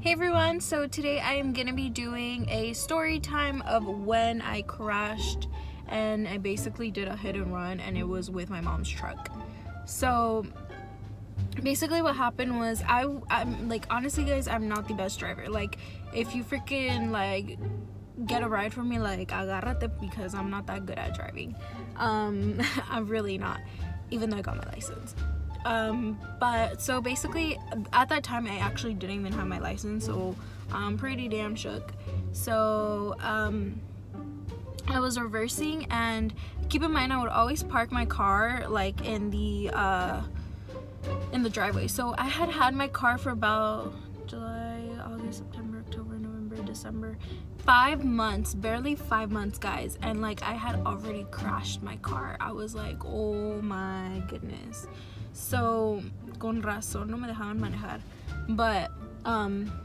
Hey everyone, so today I am gonna be doing a story time of when I crashed and I basically did a hit and run, and it was with my mom's truck. So basically what happened was I'm like, honestly guys, I'm not the best driver. Like, if you freaking like get a ride from me, like agárrate, because I'm not that good at driving. I'm really not, even though I got my license. But so basically at that time I actually didn't even have my license, so I'm pretty damn shook. So I was reversing, and keep in mind I would always park my car like in the driveway. So I had my car for about July, August, September, October, November, December, 5 months, barely 5 months, guys, and like I had already crashed my car. I was like, oh my goodness. So con razón no me dejaban manejar. But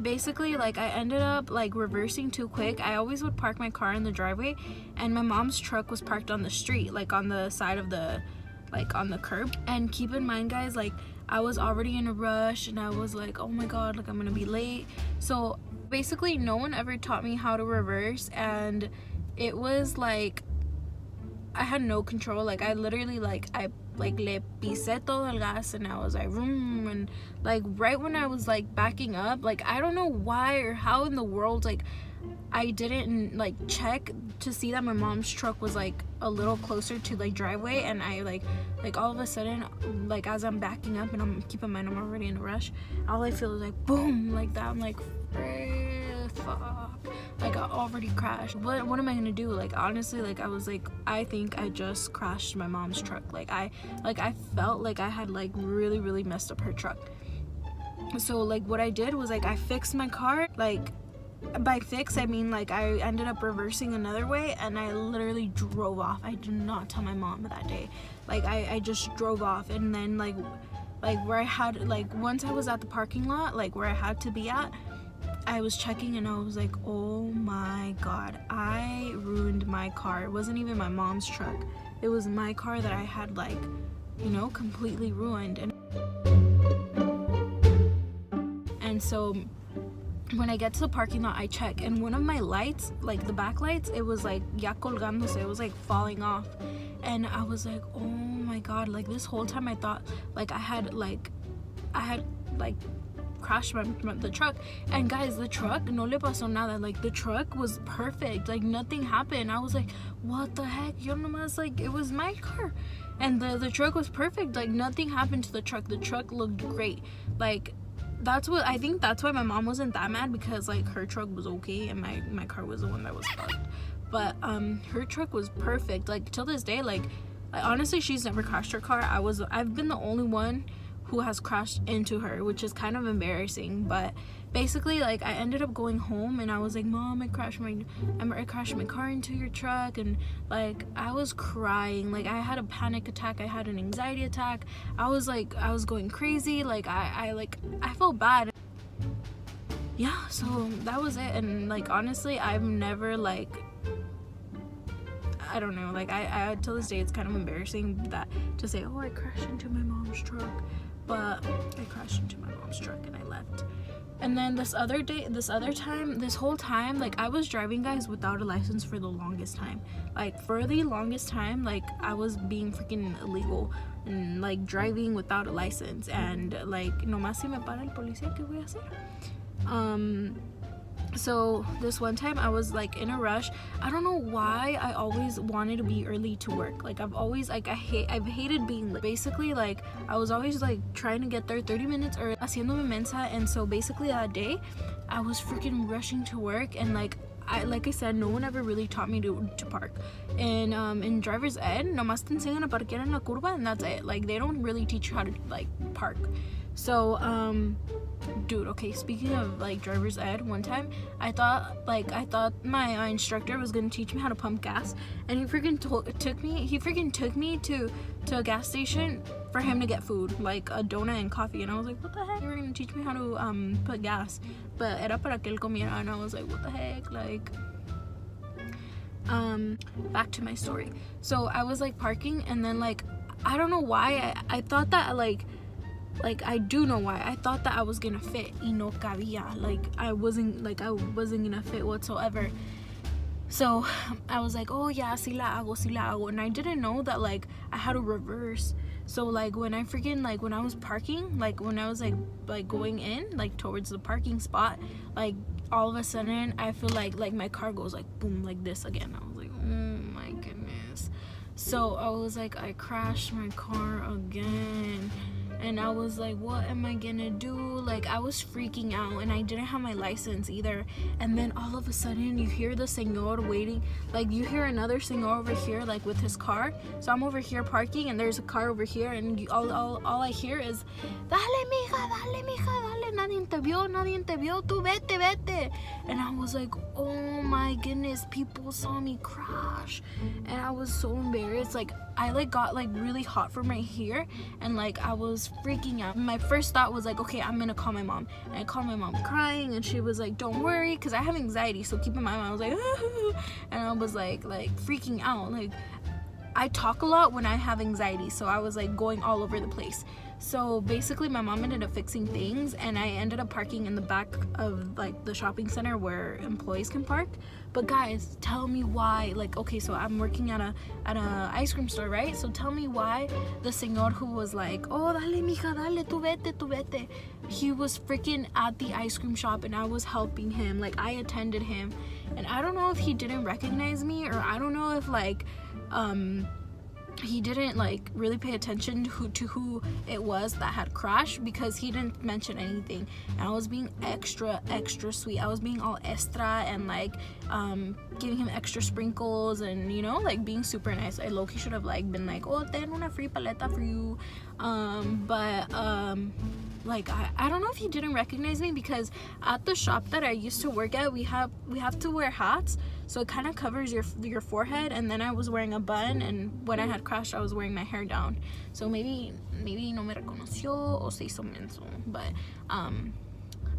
basically, like, I ended up like reversing too quick. I always would park my car in the driveway, and my mom's truck was parked on the street, like on the side of the, like on the curb. And keep in mind guys, like I was already in a rush, and I was like, oh my god, like I'm gonna be late. So basically no one ever taught me how to reverse, and it was like I had no control. Like I literally I le pisé todo el gas, and I was like vroom, and like right when I was like backing up, like I don't know why or how in the world, like I didn't like check to see that my mom's truck was like a little closer to like driveway, and I like all of a sudden, like as I'm backing up, and keep in mind I'm already in a rush, all I feel is like boom, like that. I'm like, fuck, like I already crashed. What am I gonna do? Like honestly, like I was like, I think I just crashed my mom's truck. Like I felt like I had like really messed up her truck. So like what I did was like I fixed my car. Like by fix I mean like I ended up reversing another way, and I literally drove off. I did not tell my mom that day. Like I just drove off, and then like where I had, like once I was at the parking lot, like where I had to be at, I was checking, and I was like, oh my god, I ruined my car. It wasn't even my mom's truck, it was my car that I had, like, you know, completely ruined. And so when I get to the parking lot, I check, and one of my lights, like the back lights, it was like ya colgándose, it was like falling off. And I was like, oh my god, like this whole time I thought like I had crashed the truck. And guys, the truck no le pasó nada. Like the truck was perfect, like nothing happened. I was like, what the heck, yo nomás, like it was my car, and the truck was perfect, like nothing happened to the truck. The truck looked great. Like that's what I think, that's why my mom wasn't that mad, because like her truck was okay, and my car was the one that was fucked. But her truck was perfect. Like till this day, like honestly, she's never crashed her car. I've been the only one who has crashed into her, which is kind of embarrassing. But basically, like I ended up going home, and I was like, Mom, I crashed my car into your truck. And like I was crying, like I had a panic attack, I had an anxiety attack. I was going crazy. Like I felt bad. Yeah, so that was it. And like honestly, I've never, like, I don't know, like I till this day it's kind of embarrassing that to say, oh, I crashed into my mom's truck. But I crashed into my mom's truck and I left. And then this whole time, like I was driving, guys, without a license for the longest time. Like for the longest time, like I was being freaking illegal and like driving without a license. And like nomás si me para el policía, ¿qué voy a hacer? So this one time I was like in a rush. I don't know why I always wanted to be early to work. Like I've always, like I've hated being late. Basically, like I was always like trying to get there 30 minutes early, haciéndome mensa. And so basically that day I was freaking rushing to work, and like I said, no one ever really taught me to park. And in driver's ed, nomás te enseñan a parquear en la curva, and that's it. Like they don't really teach you how to like park. So dude, okay, speaking of like driver's ed, one time I thought my instructor was gonna teach me how to pump gas, and he freaking took me to a gas station for him to get food, like a donut and coffee. And I was like, what the heck, you were gonna teach me how to put gas, but era para que él comiera. And I was like, what the heck. Like back to my story. So I was like parking, and then like I don't know why I thought that like Like, I do know why. I thought that I was gonna fit, y no cabía. Like, I wasn't gonna fit whatsoever. So I was like, oh yeah, sí la hago. And I didn't know that, like, I had to reverse. So, like, when I freaking, like, when I was parking, like, when I was, like going in, like, towards the parking spot, like, all of a sudden, I feel like my car goes, like, boom, like this again. I was like, oh my goodness. So I was like, I crashed my car again. And I was like, what am I gonna do? Like, I was freaking out, and I didn't have my license either. And then all of a sudden, you hear the señor waiting. Like, you hear another señor over here, like, with his car. So I'm over here parking, and there's a car over here, and all I hear is, dale, mija, dale, nadie te vio, tú vete. And I was like, oh my goodness, people saw me crash. And I was so embarrassed. Like, I, like, got, like, really hot from right here, and, like, I was freaking out. My first thought was like, okay, I'm gonna call my mom. And I called my mom crying, and she was like, don't worry, because I have anxiety. So keep in mind, I was like, and I was like freaking out. Like, I talk a lot when I have anxiety, so I was like going all over the place. So basically, my mom ended up fixing things, and I ended up parking in the back of, like, the shopping center where employees can park. But guys, tell me why. Like, okay, so I'm working at a ice cream store, right? So tell me why the señor who was like, oh, dale, mija, dale, tú vete. He was freaking at the ice cream shop, and I was helping him. Like, I attended him, and I don't know if he didn't recognize me, or I don't know if, like, he didn't, like, really pay attention to who it was that had crashed, because he didn't mention anything. And I was being extra sweet. I was being all extra, and, like, giving him extra sprinkles, and, you know, like, being super nice. I low-key should have, like, been like, oh, ten una free paleta for you. Like, I don't know if he didn't recognize me, because at the shop that I used to work at, we have to wear hats, so it kind of covers your forehead. And then I was wearing a bun, and when I had crashed, I was wearing my hair down. So maybe no me reconoció o se hizo menso. But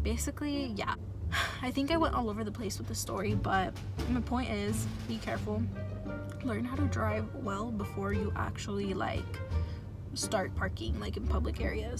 basically, yeah, I think I went all over the place with the story, but my point is, be careful, learn how to drive well before you actually, like, start parking, like, in public areas.